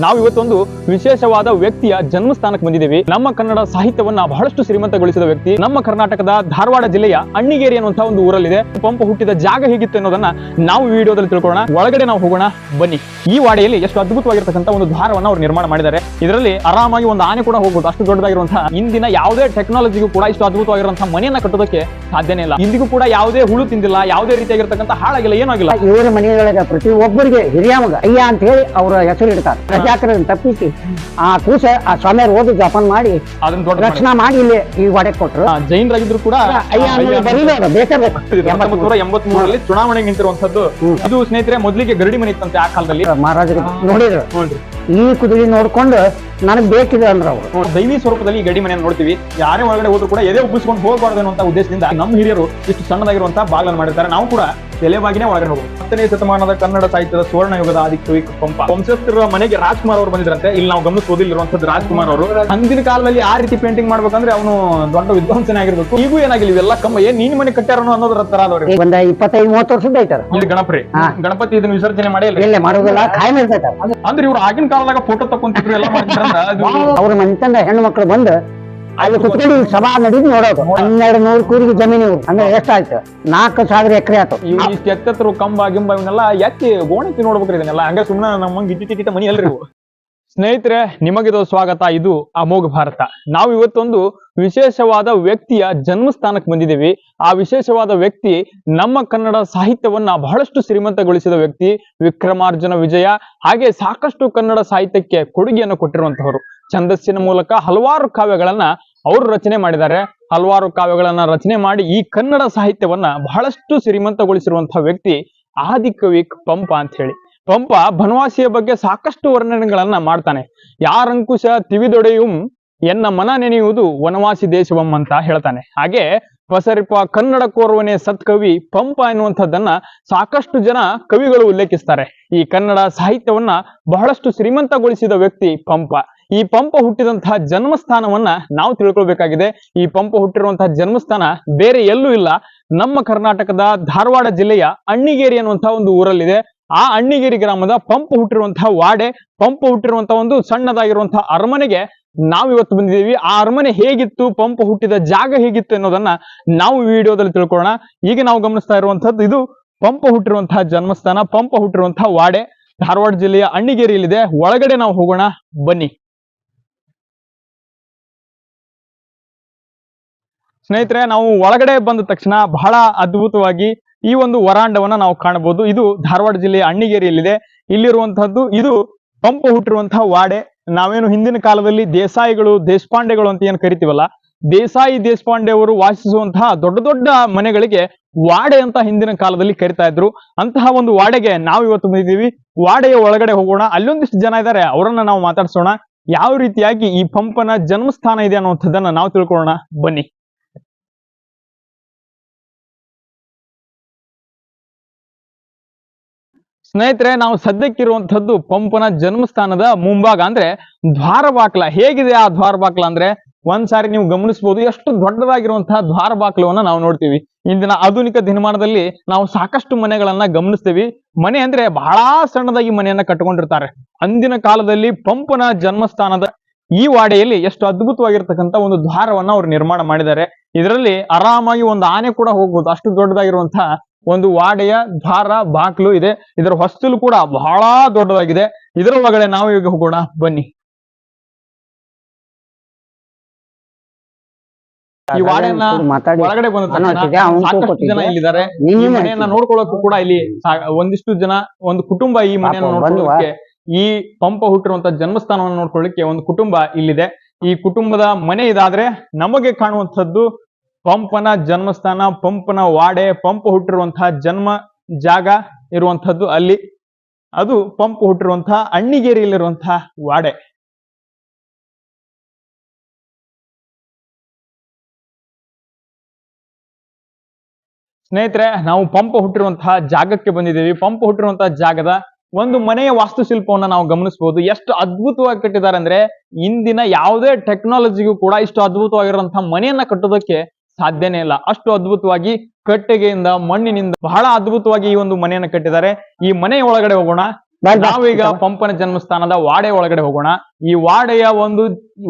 ನಾವು ಇವತ್ತೊಂದು ವಿಶೇಷವಾದ ವ್ಯಕ್ತಿಯ ಜನ್ಮಸ್ಥಾನಕ್ಕೆ ಬಂದಿದ್ದೀವಿ. ನಮ್ಮ ಕನ್ನಡ ಸಾಹಿತ್ಯವನ್ನ ಬಹಳಷ್ಟು ಶ್ರೀಮಂತಗೊಳಿಸಿದ ವ್ಯಕ್ತಿ ನಮ್ಮ ಕರ್ನಾಟಕದ ಧಾರವಾಡ ಜಿಲ್ಲೆಯ ಅಣ್ಣಿಗೇರಿ ಅನ್ನುವಂತಹ ಒಂದು ಊರಲ್ಲಿದೆ. ಪಂಪ ಹುಟ್ಟಿದ ಜಾಗ ಹೇಗಿತ್ತು ಅನ್ನೋದನ್ನ ನಾವು ವಿಡಿಯೋದಲ್ಲಿ ತಿಳ್ಕೊಳ್ಳೋಣ. ಒಳಗಡೆ ನಾವು ಹೋಗೋಣ ಬನ್ನಿ. ಈ ವಾಡೆಯಲ್ಲಿ ಎಷ್ಟು ಅದ್ಭುತವಾಗಿರ್ತಕ್ಕಂಥ ಒಂದು ದ್ವಾರವನ್ನ ಅವರು ನಿರ್ಮಾಣ ಮಾಡಿದ್ದಾರೆ. ಇದರಲ್ಲಿ ಆರಾಮಾಗಿ ಒಂದು ಆನೆ ಕೂಡ ಹೋಗ್ಬೋದು, ಅಷ್ಟು ದೊಡ್ಡದಾಗಿರುವಂತಹ ಇಂದಿನ ಯಾವುದೇ ಟೆಕ್ನಾಲಜಿಗೂ ಕೂಡ ಇಷ್ಟು ಅದ್ಭುತವಾಗಿರುವಂತಹ ಮನೆಯನ್ನ ಕಟ್ಟೋದಕ್ಕೆ ಸಾಧ್ಯನೇ ಇಲ್ಲ. ಇಂದಿಗೂ ಕೂಡ ಯಾವುದೇ ಹುಳು ತಿಂದಿಲ್ಲ, ಯಾವುದೇ ರೀತಿಯಾಗಿರ್ತಕ್ಕಂಥ ಹಾಳಾಗಿಲ್ಲ, ಏನಾಗಿಲ್ಲ. ಇವರ ಮನೆಯೊಳಗೆ ಪ್ರತಿಯೊಬ್ಬರಿಗೆ ಹಿರಿಯ ಮಗ ಅಯ್ಯ ಅಂತ ಹೇಳಿ ಅವರ ಹೆಸರು ಇಡ್ತಾರೆ. ಪ್ರಜಾಕರನ್ನು ತಪ್ಪಿಸಿ ಆ ಕೂಸ ಆ ಸ್ವಾಮಿಯರು ಓದಿ ಜಪಾನ್ ಮಾಡಿ ಅದನ್ನ ದೊಡ್ಡ ರಕ್ಷಣಾ ಮಾಡಿ ಇಲ್ಲಿ ಈ ವಾಡೆ ಕೊಟ್ಟರು. ಜೈನರಾಗಿದ್ರು ಕೂಡ ಅಯ್ಯ ಬೇಕಾದ್ರೆ 1983ರಲ್ಲಿ ಚುನಾವಣೆಗೆ ನಿಂತಿರುವಂತದ್ದು. ಇದು ಸ್ನೇಹಿತರೆ ಮೊದಲಿಗೆ ಗರಡಿ ಮನೆ ಇತ್ತಂತೆ ಆ ಕಾಲದಲ್ಲಿ. ಮಹಾರಾಜರು ನೋಡಿದ್ರು ಈ ಕುದುರೆ ನೋಡ್ಕೊಂಡು ನನಗ್ ಬೇಕಿದೆ ಅಂದ್ರ ಅವರು ದೈವಿ ಸ್ವರೂಪದಲ್ಲಿ ಈ ಗಡಿ ಮನೆಯನ್ನು ನೋಡ್ತೀವಿ. ಯಾರೇ ಒಳಗಡೆ ಹೋದ್ರು ಕೂಡ ಎದೆ ಉಬ್ಬಿಸ್ಕೊಂಡು ಹೋಗಬಾರ್ದು ಅನ್ನುವಂತ ಉದ್ದೇಶದಿಂದ ನಮ್ಮ ಹಿರಿಯರು ಇಷ್ಟು ಸಣ್ಣದಾಗಿರುವಂತಹ ಬಾಗಿಲನ್ನು ಮಾಡಿರ್ತಾರೆ. ನಾವು ಕೂಡ ಎಲೆವಾಗಿನೇ ಒಳಗಡೆ ಹೋಗೋದು. 10ನೇ ಶತಮಾನದ ಕನ್ನಡ ಸಾಹಿತ್ಯದ ಸುವರ್ಣ ಯುಗದ ಆದಿಕವಿ ಪಂಪ. ವಂಶಸ್ಥರ ಮನೆಗೆ ರಾಜ್ಕುಮಾರ್ ಅವರು ಬಂದಿದ್ರಂತೆ. ಇಲ್ಲಿ ನಾವು ಗಮನಿಸೋದು ಇಲ್ಲಿರುವಂತದ್ದು ರಾಜ್ಕುಮಾರ್ ಅವರು. ಅಂದಿನ ಕಾಲದಲ್ಲಿ ಆ ರೀತಿ ಪೇಂಟಿಂಗ್ ಮಾಡ್ಬೇಕಂದ್ರೆ ಅವನು ದೊಡ್ಡ ವಿದ್ವಾಂಸನೇ ಆಗಿರ್ಬೇಕು. ಈಗೂ ಏನಾಗಿಲ್ಲ, ಇವೆಲ್ಲ ಕಮ್ಮ ಏನ್ ನೀನ್ ಮನೆ ಕಟ್ಟಾರನು ಅನ್ನೋದ್ರ ತರ ಆದವ್ರಿಗೆ ಒಂದ 25-30 ವರ್ಷದ ಐತಾರ. ಇಲ್ಲಿ ಗಣಪತಿ ಇದನ್ನ ವಿಸರ್ಜನೆ ಮಾಡಿ ಮಾಡೋದಿಲ್ಲ, ಕಾಯಂ ಇರ್ತೈತ. ಅಂದ್ರೆ ಇವ್ರು ಆಗಿನ ಕಾಲದಾಗ ಫೋಟೋ ತಕೊಂತಿದ್ರು, ಎಲ್ಲ ಮಾಡ್ತಿದ್ರ. ಅವ್ರ ಮನೆತಂದ ಹೆಣ್ಣು ಮಕ್ಕಳು ಬಂದು ಅಲ್ಲಿ ಕುತ್ಕೊಂಡು ಸಭಾ ನಡೀದು ನೋಡೋದು. 1200 ಕೂರಿಗೆ ಜಮೀನು ಅಂದ್ರೆ ಎಷ್ಟಾಯ್ತು? 4000 ಎಕರೆ ಆಯ್ತು. ಇಷ್ಟು ಎತ್ತರು ಕಂಬ ಗಿಂಬ ಇವನ್ನೆಲ್ಲ ಎತ್ತಿ ಗೋಣತಿ ನೋಡ್ಬೇಕ್ರಿ. ಇದನ್ನೆಲ್ಲ ಹಂಗ ಸುಮ್ಮನೆ ನಮ್ಮಂಗ್ ಗಿಟ್ಟಿ ಮನಿ ಅಲ್ರಿ ಇವು. ಸ್ನೇಹಿತರೆ, ನಿಮಗಿದು ಸ್ವಾಗತ. ಇದು ಅಮೋಘ ಭಾರತ. ನಾವು ಇವತ್ತೊಂದು ವಿಶೇಷವಾದ ವ್ಯಕ್ತಿಯ ಜನ್ಮಸ್ಥಾನಕ್ಕೆ ಬಂದಿದ್ದೀವಿ. ಆ ವಿಶೇಷವಾದ ವ್ಯಕ್ತಿ ನಮ್ಮ ಕನ್ನಡ ಸಾಹಿತ್ಯವನ್ನ ಬಹಳಷ್ಟು ಶ್ರೀಮಂತಗೊಳಿಸಿದ ವ್ಯಕ್ತಿ. ವಿಕ್ರಮಾರ್ಜುನ ವಿಜಯ, ಹಾಗೆ ಸಾಕಷ್ಟು ಕನ್ನಡ ಸಾಹಿತ್ಯಕ್ಕೆ ಕೊಡುಗೆಯನ್ನು ಕೊಟ್ಟಿರುವಂತವರು. ಛಂದಸ್ಸಿನ ಮೂಲಕ ಹಲವಾರು ಕಾವ್ಯಗಳನ್ನ ಅವರು ರಚನೆ ಮಾಡಿದ್ದಾರೆ. ಹಲವಾರು ಕಾವ್ಯಗಳನ್ನ ರಚನೆ ಮಾಡಿ ಈ ಕನ್ನಡ ಸಾಹಿತ್ಯವನ್ನ ಬಹಳಷ್ಟು ಶ್ರೀಮಂತಗೊಳಿಸಿರುವಂತಹ ವ್ಯಕ್ತಿ ಆದಿಕವಿ ಪಂಪ ಅಂತ ಹೇಳಿ. ಪಂಪ ಬನವಾಸಿಯ ಬಗ್ಗೆ ಸಾಕಷ್ಟು ವರ್ಣನೆಗಳನ್ನ ಮಾಡ್ತಾನೆ. ಯಾರಂಕುಶ ತಿವಿದೊಡೆಯುಂ ಎನ್ನ ಮನ ನೆನೆಯುವುದು ವನವಾಸಿ ದೇಶವಂ ಅಂತ ಹೇಳ್ತಾನೆ. ಹಾಗೆ ಪಸರಿಪ ಕನ್ನಡ ಕೋರ್ವನೆ ಸತ್ಕವಿ ಪಂಪ ಎನ್ನುವಂಥದ್ದನ್ನ ಸಾಕಷ್ಟು ಜನ ಕವಿಗಳು ಉಲ್ಲೇಖಿಸ್ತಾರೆ. ಈ ಕನ್ನಡ ಸಾಹಿತ್ಯವನ್ನ ಬಹಳಷ್ಟು ಶ್ರೀಮಂತಗೊಳಿಸಿದ ವ್ಯಕ್ತಿ ಪಂಪ. ಈ ಪಂಪ ಹುಟ್ಟಿದಂತಹ ಜನ್ಮಸ್ಥಾನವನ್ನ ನಾವು ತಿಳ್ಕೊಳ್ಬೇಕಾಗಿದೆ. ಈ ಪಂಪ ಹುಟ್ಟಿರುವಂತಹ ಜನ್ಮಸ್ಥಾನ ಬೇರೆ ಎಲ್ಲೂ ಇಲ್ಲ, ನಮ್ಮ ಕರ್ನಾಟಕದ ಧಾರವಾಡ ಜಿಲ್ಲೆಯ ಅಣ್ಣಿಗೇರಿ ಅನ್ನುವಂತಹ ಒಂದು ಊರಲ್ಲಿದೆ. ಆ ಅಣ್ಣಿಗೇರಿ ಗ್ರಾಮದ ಪಂಪ ಹುಟ್ಟಿರುವಂತಹ ವಾಡೆ, ಪಂಪ ಹುಟ್ಟಿರುವಂತಹ ಒಂದು ಸಣ್ಣದಾಗಿರುವಂತಹ ಅರಮನೆಗೆ ನಾವಿವತ್ತು ಬಂದಿದ್ದೀವಿ. ಆ ಅರಮನೆ ಹೇಗಿತ್ತು, ಪಂಪ ಹುಟ್ಟಿದ ಜಾಗ ಹೇಗಿತ್ತು ಅನ್ನೋದನ್ನ ನಾವು ವಿಡಿಯೋದಲ್ಲಿ ತಿಳ್ಕೊಳ್ಳೋಣ. ಈಗ ನಾವು ಗಮನಿಸ್ತಾ ಇರುವಂತದ್ದು ಇದು ಪಂಪ ಹುಟ್ಟಿರುವಂತಹ ಜನ್ಮಸ್ಥಾನ, ಪಂಪ ಹುಟ್ಟಿರುವಂತಹ ವಾಡೆ, ಧಾರವಾಡ ಜಿಲ್ಲೆಯ ಅಣ್ಣಿಗೇರಿಯಲ್ಲಿದೆ. ಒಳಗಡೆ ನಾವು ಹೋಗೋಣ ಬನ್ನಿ. ಸ್ನೇಹಿತರೆ, ನಾವು ಒಳಗಡೆ ಬಂದ ತಕ್ಷಣ ಬಹಳ ಅದ್ಭುತವಾಗಿ ಈ ಒಂದು ವರಾಂಡವನ್ನ ನಾವು ಕಾಣಬಹುದು. ಇದು ಧಾರವಾಡ ಜಿಲ್ಲೆಯ ಅಣ್ಣಿಗೇರಿಯಲ್ಲಿದೆ. ಇಲ್ಲಿರುವಂತಹದ್ದು ಇದು ಪಂಪ ಹುಟ್ಟಿರುವಂತಹ ವಾಡೆ. ನಾವೇನು ಹಿಂದಿನ ಕಾಲದಲ್ಲಿ ದೇಸಾಯಿಗಳು, ದೇಶಪಾಂಡೆಗಳು ಅಂತ ಏನ್ ಕರಿತೀವಲ್ಲ, ದೇಸಾಯಿ ದೇಶಪಾಂಡೆ ಅವರು ವಾಸಿಸುವಂತಹ ದೊಡ್ಡ ದೊಡ್ಡ ಮನೆಗಳಿಗೆ ವಾಡೆ ಅಂತ ಹಿಂದಿನ ಕಾಲದಲ್ಲಿ ಕರಿತಾ ಇದ್ರು. ಅಂತಹ ಒಂದು ವಾಡೆಗೆ ನಾವು ಇವತ್ತು ಬಂದಿದ್ದೀವಿ. ವಾಡೆಯ ಒಳಗಡೆ ಹೋಗೋಣ. ಅಲ್ಲೊಂದಿಷ್ಟು ಜನ ಇದ್ದಾರೆ, ಅವರನ್ನ ನಾವು ಮಾತಾಡ್ಸೋಣ. ಯಾವ ರೀತಿಯಾಗಿ ಈ ಪಂಪನ ಜನ್ಮಸ್ಥಾನ ಇದೆ ಅನ್ನುವಂಥದ್ದನ್ನ ನಾವು ತಿಳ್ಕೊಳ್ಳೋಣ ಬನ್ನಿ. ಸ್ನೇಹಿತರೆ, ನಾವು ಸದ್ಯಕ್ಕಿರುವಂತಹದ್ದು ಪಂಪನ ಜನ್ಮಸ್ಥಾನದ ಮುಂಭಾಗ, ಅಂದ್ರೆ ದ್ವಾರ ಬಾಕ್ಲ. ಹೇಗಿದೆ ಆ ದ್ವಾರ ಬಾಕ್ಲ ಅಂದ್ರೆ ಒಂದ್ಸಾರಿ ನೀವು ಗಮನಿಸಬಹುದು, ಎಷ್ಟು ದೊಡ್ಡದಾಗಿರುವಂತಹ ದ್ವಾರ ಬಾಕ್ಲವನ್ನ ನಾವು ನೋಡ್ತೀವಿ. ಇಂದಿನ ಆಧುನಿಕ ದಿನಮಾನದಲ್ಲಿ ನಾವು ಸಾಕಷ್ಟು ಮನೆಗಳನ್ನ ಗಮನಿಸ್ತೀವಿ. ಮನೆ ಅಂದ್ರೆ ಬಹಳ ಸಣ್ಣದಾಗಿ ಮನೆಯನ್ನ ಕಟ್ಕೊಂಡಿರ್ತಾರೆ. ಅಂದಿನ ಕಾಲದಲ್ಲಿ ಪಂಪನ ಜನ್ಮಸ್ಥಾನದ ಈ ವಾಡೆಯಲ್ಲಿ ಎಷ್ಟು ಅದ್ಭುತವಾಗಿರ್ತಕ್ಕಂಥ ಒಂದು ದ್ವಾರವನ್ನ ಅವರು ನಿರ್ಮಾಣ ಮಾಡಿದ್ದಾರೆ. ಇದರಲ್ಲಿ ಆರಾಮಾಗಿ ಒಂದು ಆನೆ ಕೂಡ ಹೋಗ್ಬೋದು, ಅಷ್ಟು ದೊಡ್ಡದಾಗಿರುವಂತಹ ಒಂದು ವಾಡೆಯ ದ್ವಾರ ಬಾಕ್ಲು ಇದೆ. ಇದರ ಹೊಸ್ತಲು ಕೂಡ ಬಹಳ ದೊಡ್ಡದಾಗಿದೆ. ಇದರ ಒಳಗಡೆ ನಾವು ಈಗ ಹೋಗೋಣ ಬನ್ನಿ. ಈ ವಾಡೆಯನ್ನ ಒಳಗಡೆ ಬಂದ ಸಾಕಷ್ಟು ಜನ ಇಲ್ಲಿದ್ದಾರೆ. ಈ ಮನೆಯನ್ನ ನೋಡ್ಕೊಳ್ಳೋಕ್ಕೂ ಕೂಡ ಇಲ್ಲಿ ಒಂದಿಷ್ಟು ಜನ, ಒಂದು ಕುಟುಂಬ ಈ ಮನೆಯನ್ನ ನೋಡ್ಕೊಳ್ಳೋಕೆ, ಈ ಪಂಪ ಹುಟ್ಟಿರುವಂತ ಜನ್ಮಸ್ಥಾನವನ್ನು ನೋಡ್ಕೊಳ್ಳಿಕ್ಕೆ ಒಂದು ಕುಟುಂಬ ಇಲ್ಲಿದೆ. ಈ ಕುಟುಂಬದ ಮನೆ ಇದಾದ್ರೆ ನಮಗೆ ಕಾಣುವಂಥದ್ದು ಪಂಪನ ಜನ್ಮಸ್ಥಾನ, ಪಂಪನ ವಾಡೆ, ಪಂಪ ಹುಟ್ಟಿರುವಂತಹ ಜನ್ಮ ಜಾಗ ಇರುವಂತಹದ್ದು ಅಲ್ಲಿ. ಅದು ಪಂಪ ಹುಟ್ಟಿರುವಂತಹ ಅಣ್ಣಿಗೇರಿಯಲ್ಲಿರುವಂತಹ ವಾಡೆ. ಸ್ನೇಹಿತರೆ, ನಾವು ಪಂಪ ಹುಟ್ಟಿರುವಂತಹ ಜಾಗಕ್ಕೆ ಬಂದಿದ್ದೀವಿ. ಪಂಪ ಹುಟ್ಟಿರುವಂತಹ ಜಾಗದ ಒಂದು ಮನೆಯ ವಾಸ್ತುಶಿಲ್ಪವನ್ನ ನಾವು ಗಮನಿಸಬಹುದು. ಎಷ್ಟು ಅದ್ಭುತವಾಗಿ ಕಟ್ಟಿದ್ದಾರೆ ಅಂದ್ರೆ ಇಂದಿನ ಯಾವುದೇ ಟೆಕ್ನಾಲಜಿಗೂ ಕೂಡ ಇಷ್ಟು ಅದ್ಭುತವಾಗಿರುವಂತಹ ಮನೆಯನ್ನ ಕಟ್ಟೋದಕ್ಕೆ ಸಾಧ್ಯನೇ ಇಲ್ಲ. ಅಷ್ಟು ಅದ್ಭುತವಾಗಿ ಕಟ್ಟಿಗೆಯಿಂದ, ಮಣ್ಣಿನಿಂದ ಬಹಳ ಅದ್ಭುತವಾಗಿ ಈ ಒಂದು ಮನೆಯನ್ನು ಕಟ್ಟಿದ್ದಾರೆ. ಈ ಮನೆಯ ಒಳಗಡೆ ಹೋಗೋಣ. ನಾವೀಗ ಪಂಪನ ಜನ್ಮಸ್ಥಾನದ ವಾಡೆ ಒಳಗಡೆ ಹೋಗೋಣ. ಈ ವಾಡೆಯ ಒಂದು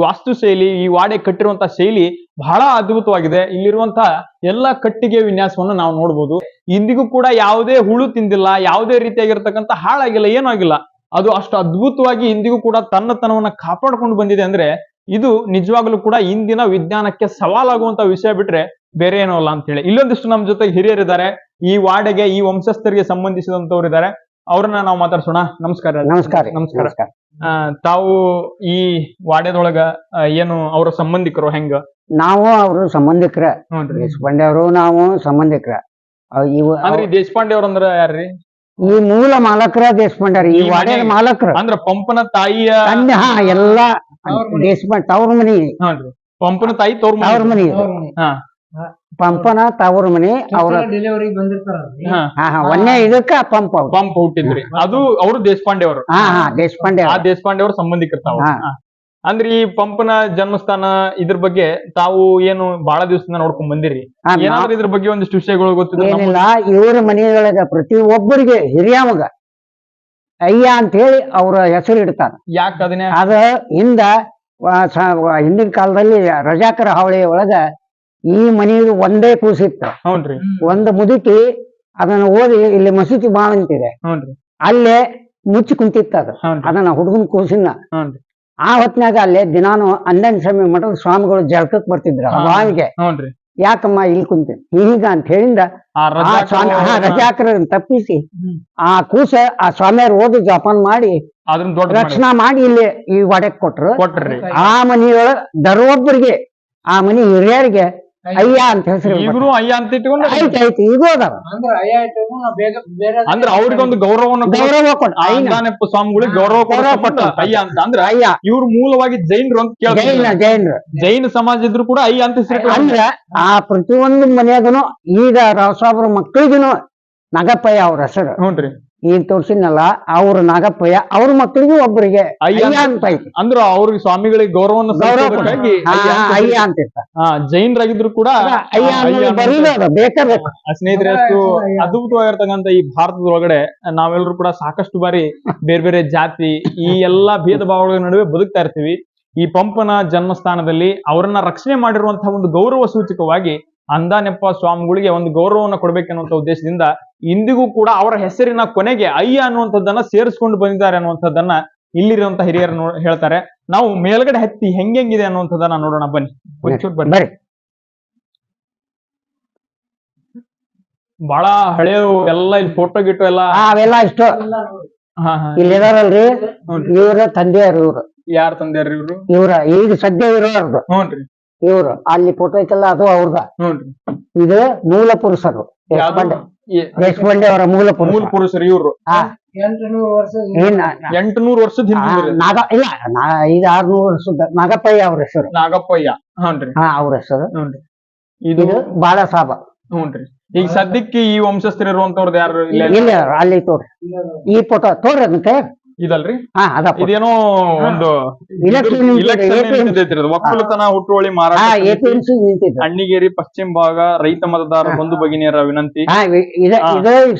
ವಾಸ್ತು ಶೈಲಿ, ಈ ವಾಡೆ ಕಟ್ಟಿರುವಂತಹ ಶೈಲಿ ಬಹಳ ಅದ್ಭುತವಾಗಿದೆ. ಇಲ್ಲಿರುವಂತಹ ಎಲ್ಲಾ ಕಟ್ಟಿಗೆ ವಿನ್ಯಾಸವನ್ನು ನಾವು ನೋಡ್ಬೋದು. ಇಂದಿಗೂ ಕೂಡ ಯಾವುದೇ ಹುಳು ತಿಂದಿಲ್ಲ, ಯಾವುದೇ ರೀತಿಯಾಗಿರ್ತಕ್ಕಂಥ ಹಾಳಾಗಿಲ್ಲ, ಏನೂ ಆಗಿಲ್ಲ. ಅದು ಅಷ್ಟು ಅದ್ಭುತವಾಗಿ ಇಂದಿಗೂ ಕೂಡ ತನ್ನತನವನ್ನ ಕಾಪಾಡ್ಕೊಂಡು ಬಂದಿದೆ ಅಂದ್ರೆ ಇದು ನಿಜವಾಗ್ಲೂ ಕೂಡ ಇಂದಿನ ವಿಜ್ಞಾನಕ್ಕೆ ಸವಾಲಾಗುವಂತ ವಿಷಯ ಬಿಟ್ರೆ ಬೇರೆ ಏನೋ ಅಲ್ಲ ಅಂತ ಹೇಳಿ. ಇಲ್ಲೊಂದಿಷ್ಟು ನಮ್ಮ ಜೊತೆಗೆ ಹಿರಿಯರಿದ್ದಾರೆ, ಈ ವಾಡೆಗೆ ಈ ವಂಶಸ್ಥರಿಗೆ ಸಂಬಂಧಿಸಿದಂತವ್ರು ಇದ್ದಾರೆ. ಅವ್ರನ್ನ ನಾವು ಮಾತಾಡ್ಸೋಣ. ನಮಸ್ಕಾರ. ನಮಸ್ಕಾರ. ನಮಸ್ಕಾರ. ತಾವು ಈ ವಾಡೆದೊಳಗ ಏನು ಅವರ ಸಂಬಂಧಿಕರು ಹೆಂಗ? ನಾವು ಅವರು ಸಂಬಂಧಿಕರ, ದೇಶಪಾಂಡೆ ಅವರು ನಾವು ಸಂಬಂಧಿಕರ. ಇವು ಅಂದ್ರೆ ದೇಶಪಾಂಡೆ ಅವ್ರ ಅಂದ್ರ ಯಾರ್ರಿ? ಈ ಮೂಲ ಮಾಲಕರ ದೇಶಪಾಂಡೆ, ಈ ವಾಡೆ ಮಾಲಕರು ಅಂದ್ರ ಪಂಪನ ತಾಯಿಯ ಹಾ ಎಲ್ಲಾ ದೇಶಪಾಂಡೆ ತವ್ರ ಮನಿ. ಪಂಪನ ತಾಯಿ ತವ್ರ ಮನಿ. ಪಂಪನ ತವ್ರ ಮನಿ. ಅವ್ರ ಡೆಲಿವರಿಗೆ ಬಂದಿರ್ತಾರ. ಒಂದೇ ಇದಕ್ಕ ಪಂಪ್ ಹುಟ್ಟಿದ್ರಿ. ಅದು ಅವರು ದೇಶಪಾಂಡೆ ಅವರು. ದೇಶಪಾಂಡೆ ಆ ದೇಶಪಾಂಡೆ ಅವ್ರ ಸಂಬಂಧಿಕರ್ತಾವ. ಅಂದ್ರೆ ಈ ಪಂಪನ ಜನ್ಮಸ್ಥಾನ ಇದ್ರ ಬಗ್ಗೆ ತಾವು ಏನು ಬಹಳ ದಿವಸದಿಂದ ನೋಡ್ಕೊಂಡ್ ಬಂದಿರಿ. ಏನಾದ್ರೂ ಇದ್ರ ಬಗ್ಗೆ ಒಂದಿಷ್ಟು ವಿಷಯಗಳು ಗೊತ್ತಿಲ್ಲ? ಏನಿಲ್ಲ, ಇವ್ರ ಮನೆಯೊಳಗ ಪ್ರತಿ ಒಬ್ಬರಿಗೆ ಹಿರಿಯ ಮಗ ಅಯ್ಯ ಅಂತ ಹೇಳಿ ಅವ್ರ ಹೆಸರು ಇಡ್ತಾರ. ಯಾಕೆ ಅದನ್ನೇ? ಅದ ಹಿಂದಿನ ಕಾಲದಲ್ಲಿ ರಜಾಕರ ಹಾವಳಿ ಒಳಗ ಈ ಮನೆಗೆ ಒಂದೇ ಕೂಸಿತ್ತು. ಹೌನ್ರಿ. ಒಂದು ಮುದುಕಿ ಅದನ್ನ ಓದಿ ಇಲ್ಲಿ ಮಸೂತಿ ಬಾಳ ಅಂತಿದೆ, ಅಲ್ಲೇ ಮುಚ್ಚಿ ಕುಂತಿತ್ತ ಅದು. ಅದನ್ನ ಹುಡುಗನ್ ಕೂಸಿನ ಆ ಹೊತ್ನಾಗ ಅಲ್ಲೇ ದಿನಾನು ಅಂದನ್ ಸ್ವಾಮಿ ಮಠದ ಸ್ವಾಮಿಗಳು ಜಳಕಕ್ ಬರ್ತಿದ್ರು ಆ ಬಾವಿಗೆ. ಯಾಕಮ್ಮ ಇಲ್ಲಿ ಕುಂತೀನಿ ಹೀಗ ಅಂತ ಹೇಳಿಂದ ರಜಾಕರ ತಪ್ಪಿಸಿ ಆ ಕೂಸ ಆ ಸ್ವಾಮಿಯವ್ರು ಓದಿ ಜಪಾನ್ ಮಾಡಿ ರಕ್ಷಣಾ ಮಾಡಿ ಇಲ್ಲಿ ಈ ವಾಡೆಕ್ ಕೊಟ್ರು. ಆ ಮನೆಯೊಳಗ ದರೊಬ್ಬರಿಗೆ ಆ ಮನಿ ಹಿರಿಯರಿಗೆ ಅಯ್ಯ ಅಂತ ಹೆಸರು. ಈಗಲೂ ಅಯ್ಯ ಅಂತ ಇಟ್ಕೊಂಡು ಐತಿ ಈಗ ಅದಾರ. ಅಂದ್ರೆ ಅವ್ರಿಗೊಂದು ಗೌರವ ಕೊಟ್ಟು ಸ್ವಾಮಿಗಳಿಗೆ ಗೌರವ ಕೊಟ್ಟು ಅಯ್ಯ ಅಂತ. ಅಂದ್ರೆ ಅಯ್ಯ ಇವ್ರು ಮೂಲವಾಗಿ ಜೈನರು ಅಂತ ಜೈನರು ಜೈನ ಸಮಾಜ ಇದ್ರು ಕೂಡ ಅಯ್ಯ ಅಂತ ಹೆಸರು. ಅಂದ್ರ ಆ ಪ್ರತಿಯೊಂದು ಮನೆಯಾಗನು ಈಗ ರಾವಸಾಬ್ರ ಮಕ್ಕಳಿಗೂ ನಾಗಪ್ಪಯ್ಯ ಅವ್ರ ಹೆಸರು. ಹ್ಞೂನ್ರಿ. ಈಗ ತೋರ್ಸಿನಲ್ಲ ಅವ್ರ ನಾಗಪ್ಪಯ್ಯ ಅವ್ರ ಮಕ್ಕಳಿಗೂ ಒಬ್ಬರಿಗೆ ಅಯ್ಯ ಅಂತ ಐತಿ. ಅಂದ್ರ ಅವ್ರಿಗೆ ಸ್ವಾಮಿಗಳಿಗೆ ಗೌರವವನ್ನು ಅಯ್ಯ ಅಂತ ಇರ್ತಾರೆ. ಜೈನರಾಗಿದ್ರು ಕೂಡ ಬೇಕಾದ್ರೆ. ಸ್ನೇಹಿತರೆ, ಅಷ್ಟು ಅದ್ಭುತವಾಗಿರ್ತಕ್ಕಂಥ ಈ ಭಾರತದೊಳಗಡೆ ನಾವೆಲ್ಲರೂ ಕೂಡ ಸಾಕಷ್ಟು ಬಾರಿ ಬೇರೆ ಬೇರೆ ಜಾತಿ ಈ ಎಲ್ಲಾ ಭೇದ ಭಾವಗಳ ನಡುವೆ ಬದುಕ್ತಾ ಇರ್ತೀವಿ. ಈ ಪಂಪನ ಜನ್ಮಸ್ಥಾನದಲ್ಲಿ ಅವರನ್ನ ರಕ್ಷಣೆ ಮಾಡಿರುವಂತಹ ಒಂದು ಗೌರವ ಸೂಚಕವಾಗಿ ಅಂದಾನೆಪ್ಪ ಸ್ವಾಮಿಗಳಿಗೆ ಒಂದು ಗೌರವವನ್ನು ಕೊಡ್ಬೇಕನ್ನುವಂತ ಉದ್ದೇಶದಿಂದ ಇಂದಿಗೂ ಕೂಡ ಅವರ ಹೆಸರಿನ ಕೊನೆಗೆ ಅಯ್ಯ ಅನ್ನುವಂಥದ್ದನ್ನ ಸೇರಿಸ್ಕೊಂಡು ಬಂದಿದ್ದಾರೆ ಅನ್ನುವಂಥದ್ದನ್ನ ಇಲ್ಲಿರುವಂತಹ ಹಿರಿಯರು ಹೇಳ್ತಾರೆ. ನಾವು ಮೇಲ್ಗಡೆ ಹತ್ತಿ ಹೆಂಗಿದೆ ಅನ್ನುವಂಥದ್ದನ್ನ ನೋಡೋಣ ಬನ್ನಿ. ಒಂಚೂರು ಬನ್ನಿ. ಬಹಳ ಹಳೆಯವು ಎಲ್ಲ ಇಲ್ಲಿ ಫೋಟೋ ಗಿಟೋ ಎಲ್ಲ ಅವೆಲ್ಲ ಇಷ್ಟು ಇಲ್ಲಿದಾರಲ್ರಿ. ಇವ್ರ ತಂದೆಯರು. ಇವ್ರು ಯಾರ ತಂದೆಯವ್ರಿ? ಇವ್ರ ಈಗ ಸದ್ಯ ಇರೋರ್ದು. ಹ್ಞೂನ್ರಿ. ಇವ್ರು ಅಲ್ಲಿ ಫೋಟೋ ಐತಲ್ಲ ಅದು ಅವ್ರದ. ಇದು ಮೂಲ ಪುರುಷರು, ದೇಶಪಾಂಡೆ ಅವರ ಮೂಲ ಪುರುಷರು. ಇವ್ರು 800 ವರ್ಷದ ಇಲ್ಲ 500-600 ವರ್ಷದ ನಾಗಪ್ಪಯ್ಯ ಅವ್ರ ಹೆಸರು. ನಾಗಪ್ಪಯ್ಯ. ಅವ್ರ ಹೆಸರು. ಇದು ಬಾಳ ಸಾಬ. ಹ್ಞೂನ್ರಿ. ಈಗ ಸದ್ಯಕ್ಕೆ ಈ ವಂಶಸ್ಥರು ಇರುವಂತವ್ರದ್ದು ಯಾರು ಇಲ್ಲ? ಅಲ್ಲಿ ತೋರಿ ಈ ಫೋಟೋ ತೋರಿ ಅದಕ್ಕೆ ಇದಲ್ರಿ. ಇದೇನೋ ಒಂದು ಒಕ್ಕಲುತನ ಹುಟ್ಟುವಳಿ ಮಾರಾಟ ಅಣ್ಣಿಗೇರಿ ಪಶ್ಚಿಮ ಭಾಗ ರೈತ ಮತದಾರ ಬಂಧು ಭಗಿನಿಯರ ವಿನಂತಿ.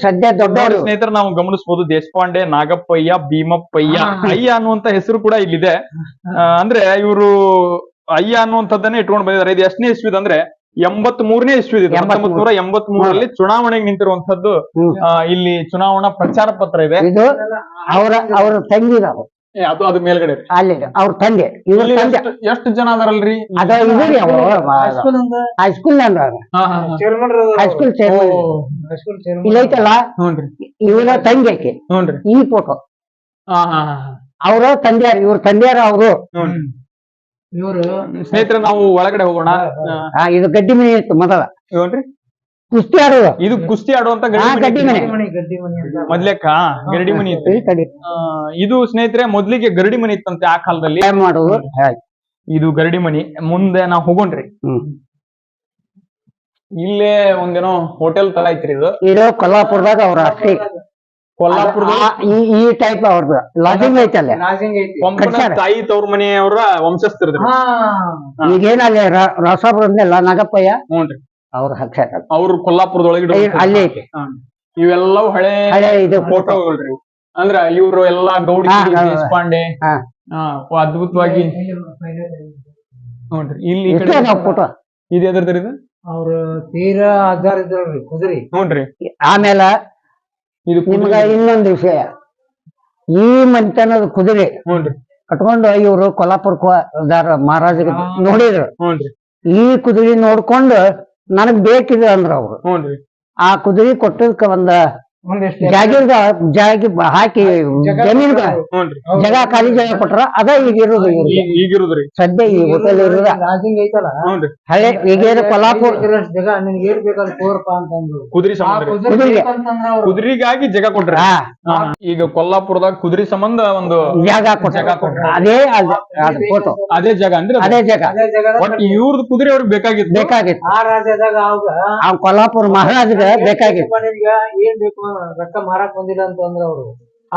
ಸದ್ಯ ದೊಡ್ಡ ಸ್ನೇಹಿತರೆ ನಾವು ಗಮನಿಸಬಹುದು, ದೇಶಪಾಂಡೆ, ನಾಗಪ್ಪಯ್ಯ, ಭೀಮಪ್ಪಯ್ಯ, ಅಯ್ಯ ಅನ್ನುವಂತ ಹೆಸರು ಕೂಡ ಇಲ್ಲಿದೆ. ಅಂದ್ರೆ ಇವರು ಅಯ್ಯ ಅನ್ನುವಂಥದ್ದನ್ನೇ ಇಟ್ಕೊಂಡು ಬಂದಿದ್ದಾರೆ. ಇದು ಎಷ್ಟನೇ ಇಸ್ವಿದ್ ಅಂದ್ರೆ 83ನೇ ಇಸ್ವಿ. 1983ರಲ್ಲಿ ಚುನಾವಣೆಗೆ ನಿಂತಿರುವಂತದ್ದು. ಇಲ್ಲಿ ಚುನಾವಣಾ ಪ್ರಚಾರ ಪತ್ರ ಇದೆ. ಇದು ಅವರ ತಂಗಿ ಅದು ಮೇಲ್ಗಡೆ ಅಲ್ಲಿ ಅವ್ರ ತಂದೆ. ಎಷ್ಟು ಜನ ಅದಾರಲ್ರಿ? ಹೈಸ್ಕೂಲ್ ಹೈಸ್ಕೂಲ್ ಚೇರ್ಮನ್ ಇಲ್ಲೈತಲ್ಲ ಇವರ ತಂಗಿ ಆಕೆ. ಈ ಫೋಟೋ ಅವರ ತಂದೆಯಾರ, ಇವ್ರ ತಂದೆಯಾರ ಅವರು. ಸ್ನೇಹಿತರೆ ನಾವು ಒಳಗಡೆ ಹೋಗೋಣ. ಇದು ಗಡ್ಡಿ ಮನೆ ಇತ್ತು ಮೊದಲ. ಕುಸ್ತಿ ಆಡುವ. ಇದು ಕುಸ್ತಿ ಆಡುವಂತ ಗಡ್ಡಿ ಮನೆ. ಮೊದ್ಲೇಕ ಗರಡಿ ಮನಿ ಇತ್ತು. ಇದು ಸ್ನೇಹಿತರೆ ಮೊದ್ಲಿಗೆ ಗರಡಿ ಮನಿ ಇತ್ತಂತೆ ಆ ಕಾಲದಲ್ಲಿ ಮಾಡುದು. ಇದು ಗರಡಿ ಮನಿ. ಮುಂದೆ ನಾವು ಹೋಗೋಣ್ರಿ. ಇಲ್ಲೇ ಒಂದೇನೋ ಹೋಟೆಲ್ ತರ ಐತ್ರಿ. ಇದು ಕೊಲ್ಲಾಪುರದಾಗ ಅವ್ರ ಅಷ್ಟೇ. ಕೊಲ್ಲಾಪುರದ ಈ ಟೈಪ್ ಅವ್ರದ್ದು ಲಾಜಿಂಗ್ ಐತಲ್ಲ. ತಾಯಿ ತವ್ರ ಮನೆಯವರ ವಂಶಸ್ಥರು. ಈಗೇನಲ್ಲಿ ರಸಾಪುರದಲ್ಲ ನಾಗಪ್ಪಯ್ಯ. ಹ್ಞೂನ್ರಿ. ಅವ್ರ ಹಕ್ಷ ಅವ್ರು ಕೊಲ್ಲಾಪುರದೊಳಗೆ ಅಲ್ಲಿ ಐತಿ. ಇವೆಲ್ಲವೂ ಹಳೆ ಇದು ಫೋಟೋಗಳ್ರಿ. ಅಂದ್ರ ಇವ್ರು ಎಲ್ಲಾ ಗೌಡಿ ದೇಶಪಾಂಡೆ ಹಾ. ಅದ್ಭುತವಾಗಿ ನೋಡ್ರಿ ಇಲ್ಲಿ ಈ ಕಡೆ ಫೋಟೋ ಇದು ಎದ್ರದ್ರಿ ಇದು ಅವ್ರು ತೀರಾ ಆಧಾರ ಇದ್ರಲ್ರಿ ಕುದುರಿ. ನೋಡ್ರಿ ಆಮೇಲೆ ಇದು ನಿಮ್ಗ ಇನ್ನೊಂದು ವಿಷಯ, ಈ ಮನೆತನದ ಕುದುರೆ ನೋಡ್ರಿ ಕಟ್ಕೊಂಡು ಇವ್ರು ಕೊಲ್ಲಾಪುರಕ್ಕೆ ಹೋದಾರ ಮಹಾರಾಜರಿಗೆ ನೋಡಿದ್ರು. ನೋಡ್ರಿ ಈ ಕುದುರೆ ನೋಡ್ಕೊಂಡು ನನಗ್ ಬೇಕಿದೆ ಅಂದ್ರ ಅವ್ರು. ನೋಡ್ರಿ ಆ ಕುದುರೆ ಕೊಟ್ಟದಕ್ಕ ಒಂದಿಷ್ಟು ಜಾಗಿ ಹಾಕಿ ಜಮೀನ್ ನೋಡ್ರಿ ಜಾಗ ಖಾಲಿ ಜಾಗ ಕೊಟ್ರ ಅದ ಈಗ ಇರೋದು ಇವ್ರಿಗೆ. ಈಗಿರುದ್ರಿ ಸದ್ಯ ಈ ಹೋಟೆಲ್ ಇರೋದ ರಾಜಿಂಗ್ ಐತಲ್ಲ, ನೋಡ್ರಿ ಹಳೆ ಈಗ ಕೊಲ್ಲಾಪುರ ಇರೋಷ್ಟ್ ಜಾಗ ನಿನ್ಗೆ ಏನ್ ಬೇಕಾದ್ರೆ ತೋರಪ್ಪ ಅಂತಂದ್ರು. ಕುದುರೆ ಆ ಸಂಬಂಧ ರೀ. ಕುದುರೆ ಕುದುರೆಗೆ. ಬೇಕಂತಂದ್ರ ಅವ್ರು ಕುದುರೆಗಾಗಿ ಜಗ ಕೊಟ್ರಿ. ಹಾ ಈಗ ಕೊಲ್ಲಾಪುರದಾಗ ಕುದುರೆ ಸಂಬಂಧ ಒಂದು ಜಾಗ ಕೊಟ್ಟ ಜಾಗ ಕೊಟ್ರ. ಅದೇ ಫೋಟೋ ಅದೇ ಜಾಗ ಅಂದ್ರೆ ಅದು. ಅದೇ ಜಾಗ ಅದೇ ಜಾಗದಾಗ ಒಟ್ಟು ಇವ್ರದ್ದು ಕುದುರೆ ಅವ್ರಿಗೆ ಬೇಕಾಗಿತ್ತು. ಬೇಕಾಗಿತ್ತು. ಆ ರಾಜ್ಯದಾಗ ಅವಾಗ ಆ ಕೊಲ್ಲಾಪುರ ಮಹಾರಾಜಗ ಬೇಕಾಗಿತ್ತು. ನಿಮ್ಗೆ ಏನ್ ಬೇಕು ರೊಕ್ಕ ಮಾರಕ್ ಬಂದಿಲ್ಲ ಅಂತ ಅಂದ್ರ ಅವ್ರು.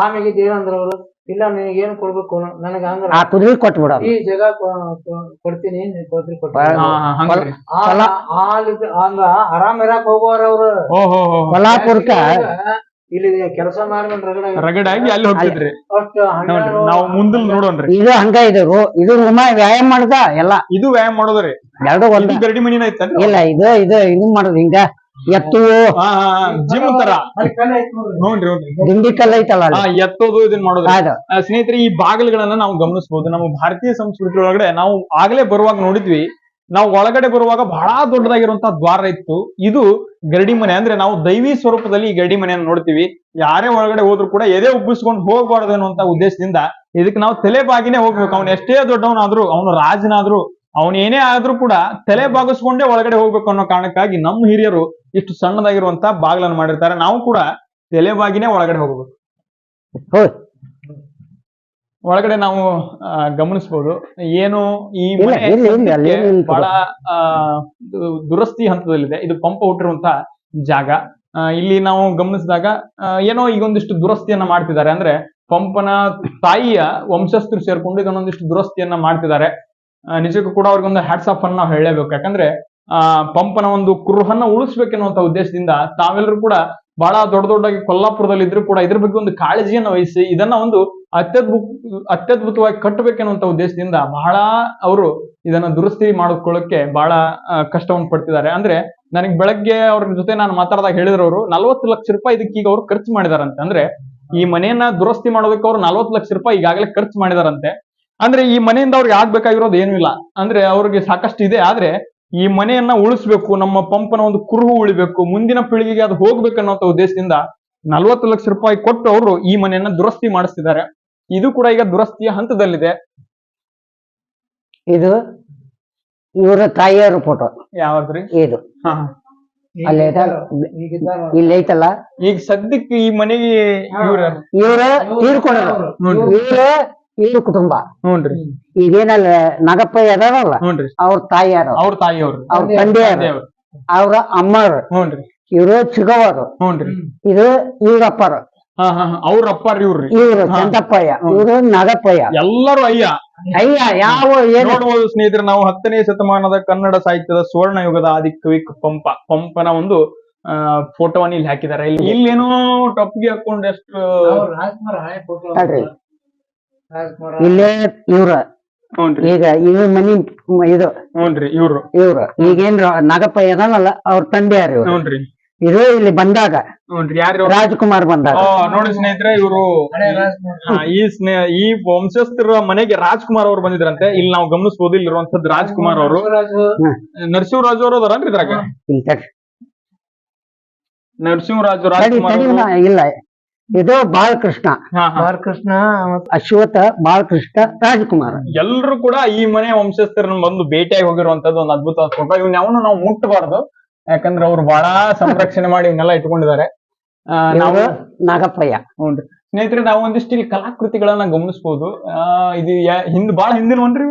ಆಮೇಲೆ ಏನಂದ್ರ ಅವ್ರು, ಇಲ್ಲ ನಿನಗೆ ಏನ್ ಕೊಡ್ಬೇಕು ನನಗ ಅಂದ್ರ ಆ ಕುದುರೆ ಕೊಟ್ಬಿಡೋದು. ಈ ಜಾಗ ಕೊಡ್ತೀನಿ, ನೀನ್ ಕೊಡ್ರಿ ಹಂಗ್ರಿ. ಆರಾಮ್ ಇರಾಕ್ ಹೋಗೋರ ಅವ್ರು. ಓಹೋ ಕೊಲ್ಲಾಪುರಕ್ಕ ಇಲ್ಲಿ ಕೆಲಸ ಮಾಡ್ಕೊಂಡು ರಗಡಾಗಿ ಅಲ್ಲಿ ಹೋಗ್ತಿದ್ರಿ. ಅಷ್ಟು ನೋಡ್ರಿ ನಾವು ಮುಂದಿಲ್ ನೋಡೋಣ್ರಿ. ಇದು ಹಂಗ ಇದು ಇದು ರೂಮ ವ್ಯಾಯಾಮ ಮಾಡುದ ಎಲ್ಲ ಇದು ವ್ಯಾಯಾಮ ಮಾಡೋದ್ರಿ. ಎರಡು ಒಂದ ಇದು ಗರಡಿ ಮನಿನ ಐತನ್ರಿ. ಇಲ್ಲ ಇದು ಮಾಡುದು ಹಿಂಗ ಎತ್ತು ಜಿಮ್ ತರ ನೋಡ್ರಿ ನೋಡ್ರಿ ದಿಂಡಿಕಲ್ ಐತಲ್ಲ ಅಲ್ಲಿ. ಎತ್ತೋದು ಇದನ್ನ ಮಾಡೋದು. ಅದು ಸ್ನೇಹಿತರೆ, ಈ ಬಾಗಿಲುಗಳನ್ನ ನಾವು ಗಮನಿಸಬಹುದು. ನಮ್ಮ ಭಾರತೀಯ ಸಂಸ್ಕೃತಿ ಒಳಗಡೆ ನಾವು ಆಗ್ಲೇ ಬರುವಾಗ ನೋಡಿದ್ವಿ. ನಾವು ಒಳಗಡೆ ಬರುವಾಗ ಬಹಳ ದೊಡ್ಡದಾಗಿರುವಂತಹ ದ್ವಾರ ಇತ್ತು. ಇದು ಗರಡಿ ಮನೆ, ಅಂದ್ರೆ ನಾವು ದೈವಿ ಸ್ವರೂಪದಲ್ಲಿ ಈ ಗರಡಿ ಮನೆಯನ್ನು ನೋಡ್ತೀವಿ. ಯಾರೇ ಒಳಗಡೆ ಹೋದ್ರು ಕೂಡ ಎದೆ ಉಬ್ಬಿಸ್ಕೊಂಡು ಹೋಗ್ಬಾರ್ದು ಅನ್ನುವಂತ ಉದ್ದೇಶದಿಂದ ಇದಕ್ಕೆ ನಾವು ತಲೆ ಬಾಗಿನೇ ಹೋಗ್ಬೇಕು. ಅವ್ನು ಎಷ್ಟೇ ದೊಡ್ಡವನಾದ್ರು, ಅವನು ರಾಜನಾದ್ರು, ಅವನ್ ಏನೇ ಆದ್ರೂ ಕೂಡ ತಲೆ ಬಾಗಿಸ್ಕೊಂಡೇ ಒಳಗಡೆ ಹೋಗ್ಬೇಕು ಅನ್ನೋ ಕಾರಣಕ್ಕಾಗಿ ನಮ್ಮ ಹಿರಿಯರು ಇಷ್ಟು ಸಣ್ಣದಾಗಿರುವಂತ ಬಾಗಿಲನ್ನು ಮಾಡಿರ್ತಾರೆ. ನಾವು ಕೂಡ ತಲೆ ಬಾಗಿನೇ ಒಳಗಡೆ ಹೋಗ್ಬೇಕು. ಹೋಯ್ ಒಳಗಡೆ ನಾವು ಗಮನಿಸಬಹುದು. ಏನು ಈ ಇಲ್ಲ, ಮನೆ ಇಲ್ಲ, ಇಲ್ಲ, ಅಲ್ಲಿ ಸದ್ಯಕ್ಕೆ ಏನಿಲ್ಲ. ಬಹಳ ದುರಸ್ತಿ ಹಂತದಲ್ಲಿದೆ. ಇದು ಪಂಪ ಹುಟ್ಟಿರುವಂತ ಜಾಗ. ಇಲ್ಲಿ ನಾವು ಗಮನಿಸಿದಾಗ ಏನೋ ಈಗೊಂದಿಷ್ಟು ದುರಸ್ತಿಯನ್ನ ಮಾಡ್ತಿದ್ದಾರೆ. ಅಂದ್ರೆ ಪಂಪನ ತಾಯಿಯ ವಂಶಸ್ಥರು ಸೇರ್ಕೊಂಡು ಇದನ್ನೊಂದಿಷ್ಟು ದುರಸ್ತಿಯನ್ನ ಮಾಡ್ತಿದ್ದಾರೆ. ನಿಜಕ್ಕೂ ಕೂಡ ಅವ್ರಿಗೊಂದು ಹ್ಯಾಟ್ಸ್ ಆಫ್ ಅನ್ನು ನಾವು ಹೇಳಲೇಬೇಕು. ಯಾಕಂದ್ರೆ ಪಂಪನ ಒಂದು ಕುರುಹನ್ನ ಉಳಿಸ್ಬೇಕೆನ್ನುವಂತ ಉದ್ದೇಶದಿಂದ ತಾವೆಲ್ಲರೂ ಕೂಡ ಬಹಳ ದೊಡ್ಡದಾಗಿ ಕೊಲ್ಲಾಪುರದಲ್ಲಿ ಇದ್ರು ಕೂಡ ಇದ್ರ ಬಗ್ಗೆ ಒಂದು ಕಾಳಜಿಯನ್ನು ವಹಿಸಿ ಇದನ್ನ ಒಂದು ಅತ್ಯದ್ಭುತವಾಗಿ ಕಟ್ಟಬೇಕೆನ್ನುವಂತ ಉದ್ದೇಶದಿಂದ ಬಹಳ ಅವರು ಇದನ್ನ ದುರಸ್ತಿ ಮಾಡಿಕೊಳ್ಳಕ್ಕೆ ಬಹಳ ಕಷ್ಟವನ್ನು ಪಡ್ತಿದ್ದಾರೆ. ಅಂದ್ರೆ ನನಗೆ ಬೆಳಗ್ಗೆ ಅವ್ರ ಜೊತೆ ನಾನು ಮಾತಾಡಿದಾಗ ಹೇಳಿದ್ರು, ಅವರು 40 ಲಕ್ಷ ರೂಪಾಯಿ ಇದಕ್ಕೆ ಈಗ ಅವ್ರು ಖರ್ಚು ಮಾಡಿದಾರಂತೆ. ಅಂದ್ರೆ ಈ ಮನೆಯನ್ನ ದುರಸ್ತಿ ಮಾಡೋದಕ್ಕೆ ಅವ್ರು 40 ಲಕ್ಷ ರೂಪಾಯಿ ಈಗಾಗಲೇ ಖರ್ಚು ಮಾಡಿದಾರಂತೆ. ಅಂದ್ರೆ ಈ ಮನೆಯಿಂದ ಅವ್ರಿಗೆ ಆಗ್ಬೇಕಾಗಿರೋದು ಏನೂ ಇಲ್ಲ. ಅಂದ್ರೆ ಅವ್ರಿಗೆ ಸಾಕಷ್ಟು ಇದೆ. ಆದ್ರೆ ಈ ಮನೆಯನ್ನ ಉಳಿಸ್ಬೇಕು, ನಮ್ಮ ಪಂಪನ ಒಂದು ಕುರುಹು ಉಳಿಬೇಕು, ಮುಂದಿನ ಪೀಳಿಗೆಗೆ ಅದು ಹೋಗ್ಬೇಕು ಅನ್ನೋ ಉದ್ದೇಶದಿಂದ 40 ಲಕ್ಷ ರೂಪಾಯಿ ಕೊಟ್ಟು ಅವರು ಈ ಮನೆಯನ್ನ ದುರಸ್ತಿ ಮಾಡಿಸ್ತಿದ್ದಾರೆ. ಇದು ಕೂಡ ಈಗ ದುರಸ್ತಿಯ ಹಂತದಲ್ಲಿದೆ. ಇದು ಇವರ ತಾಯಿಯವ್ರ ಫೋಟೋ. ಯಾವ್ದ್ರಿ? ಇದು ಅಲ್ಲಿ ಇಲ್ಲಿ ಐತಲ್ಲ. ಈಗ ಸದ್ಯಕ್ಕೆ ಈ ಮನೆಗೆ ಇವ್ರ ತೀರ್ಕೊಂಡ್ರು. ಇವ್ರ ಕುಟುಂಬ. ನೋಡ್ರಿ ಈಗೇನಲ್ಲ ನಾಗಪ್ಪ ಅದಾರಲ್ಲ, ನೋಡ್ರಿ ಅವ್ರ ತಾಯಿಯಾರು, ಅವ್ರ ತಾಯಿಯವ್ರು, ಅವ್ರ ತಂದೆಯವರು, ಅವ್ರ ಅಮ್ಮರು, ನೋಡ್ರಿ ಇವರು ಚಿಗವರು, ನೋಡ್ರಿ ಇದು ಇವ್ರಪ್ಪರು, ಅವ್ರ ಅಪ್ಪಾರಿ ಇವ್ರಿ, ಇವ್ರು ಚಂದಪ್ಪಯ್ಯ, ಇವ್ರು ನಾಗಪ್ಪಯ್ಯ, ಎಲ್ಲರೂ ಅಯ್ಯ. ಯಾವ ಏನು ನೋಡಬಹುದು ಸ್ನೇಹಿತರೆ, ನಾವು 10ನೇ ಶತಮಾನದ ಕನ್ನಡ ಸಾಹಿತ್ಯದ ಸುವರ್ಣ ಯುಗದ ಆದಿಕವಿ ಪಂಪನ ಒಂದು ಫೋಟೋವನ್ನು ಇಲ್ಲಿ ಹಾಕಿದ್ದಾರೆ. ಇಲ್ಲೇನೋ ಟೊಪ್ಪಿಗೆ ಹಾಕೊಂಡು ಎಷ್ಟು ನೋಡ್ರಿ ಇಲ್ಲೇ ಇವ್ರ ಈಗ ಇವ್ರ ಮನಿ ಇದು ನೋಡ್ರಿ ಇವ್ರು ಈಗೇನ್ ನಾಗಪ್ಪಯ್ಯ ಅದಾನಲ್ಲ ಅವ್ರ ತಂದೆಯಾರು ಇವ್ರು. ನೋಡ್ರಿ ಇದು ಇಲ್ಲಿ ಬಂದಾಗ ನೋಡ್ರಿ ಯಾರು ರಾಜ್ಕುಮಾರ್ ಬಂದಾಗ. ನೋಡಿ ಸ್ನೇಹಿತರೆ, ಇವರು ಈ ವಂಶಸ್ಥರ ಮನೆಗೆ ರಾಜ್ಕುಮಾರ್ ಅವರು ಬಂದಿದ್ರಂತೆ. ಇಲ್ಲಿ ನಾವು ಗಮನಿಸಬಹುದು, ಇಲ್ಲಿರುವಂತದ್ದು ರಾಜ್ಕುಮಾರ್ ಅವರು. ನರಸಿಂಹರಾಜು ಅವರು ಅದಾರನ್ರಿ ಇದ್ರಾಗ. ನರಸಿಂಹರಾಜು ರಾಜ್ಕುಮಾರ್ ಇಲ್ಲ, ಇದು ಬಾಲಕೃಷ್ಣ, ಬಾಲಕೃಷ್ಣ, ಅಶ್ವಥ, ಬಾಲಕೃಷ್ಣ, ರಾಜ್ಕುಮಾರ್ ಎಲ್ರು ಕೂಡ ಈ ಮನೆ ವಂಶಸ್ಥರನ್ನ ಬಂದು ಭೇಟಿಯಾಗಿ ಹೋಗಿರುವಂತದ್ದು ಒಂದು ಅದ್ಭುತವಾದ ಫೋಟೋ. ಇವ್ನ ಯಾವನು ನಾವು ಮುಟ್ಟಬಾರ್ದು, ಯಾಕಂದ್ರೆ ಅವ್ರು ಬಹಳ ಸಂರಕ್ಷಣೆ ಮಾಡಿ ಇವನ್ನೆಲ್ಲ ಇಟ್ಕೊಂಡಿದ್ದಾರೆ. ನಾವು ನಾಗಪ್ಪಯ್ಯ. ಹ್ಞೂ ಸ್ನೇಹಿತರೆ, ನಾವು ಒಂದಿಷ್ಟು ಇಲ್ಲಿ ಕಲಾಕೃತಿಗಳನ್ನ ಗಮನಿಸಬಹುದು. ಇದು ಬಹಳ ಹಿಂದಿನವನ್ರಿ.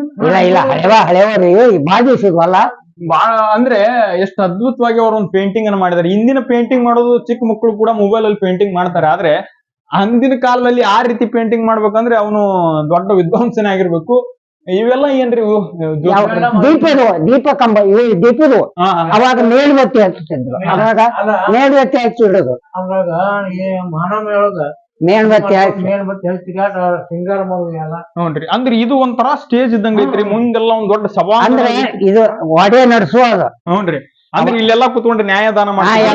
ಇಲ್ಲ ಹಳೆಯವ್ರಿ ಬಾಜಿ ಸಿಗುವಲ್ಲ. ಬಹಳ ಅಂದ್ರೆ ಎಷ್ಟು ಅದ್ಭುತವಾಗಿ ಅವ್ರ ಒಂದು ಪೇಂಟಿಂಗ್ ಅನ್ನ ಮಾಡಿದ್ದಾರೆ. ಇಂದಿನ ಪೇಂಟಿಂಗ್ ಮಾಡೋದು ಚಿಕ್ಕ ಮಕ್ಕಳು ಕೂಡ ಮೊಬೈಲ್ ಅಲ್ಲಿ ಪೇಂಟಿಂಗ್ ಮಾಡ್ತಾರೆ. ಆದ್ರೆ ಅಂದಿನ ಕಾಲದಲ್ಲಿ ಆ ರೀತಿ ಪೇಂಟಿಂಗ್ ಮಾಡ್ಬೇಕಂದ್ರೆ ಅವನು ದೊಡ್ಡ ವಿದ್ವಾಂಸನೇ ಆಗಿರ್ಬೇಕು. ಇವೆಲ್ಲ ಏನ್ರಿ ದೀಪ ಕಂಬ, ದೀಪದು ಅವಾಗ ಮೇಲ್ಬತ್ತಿ ಹಚ್ತಿದ್ರು. ಅವಾಗ ಮೇಲ್ಬತ್ತಿ ಹಚ್ಚಿ ಇಡೋದು. ಅವಾಗ ಮಹಾನವಮಿ ಒಳಗ ಮೇಣಬತ್ತಿ ಹಾಕಿ ಮೇಣಬತ್ತಿ ತಿರ್ಗಾಟ ಸಿಂಗಾರ ಮಾಡೋದೆಲ್ಲ. ನೋಡ್ರಿ ಅಂದ್ರೆ ಇದು ಒಂಥರ ಸ್ಟೇಜ್ ಇದ್ದಂಗ ಐತ್ರಿ, ಮುಂದೆಲ್ಲ ಒಂದ್ ದೊಡ್ಡ ಸಭಾ ಅಂದ್ರೆ ಇದು ಒಡೆ ನಡೆಸುವಾಗ ನೋಡ್ರಿ. ಅಂದ್ರೆ ಇಲ್ಲೆಲ್ಲ ಕುತ್ಕೊಂಡು ನ್ಯಾಯದಾನ ಮಾಡ್ತಾರೆ,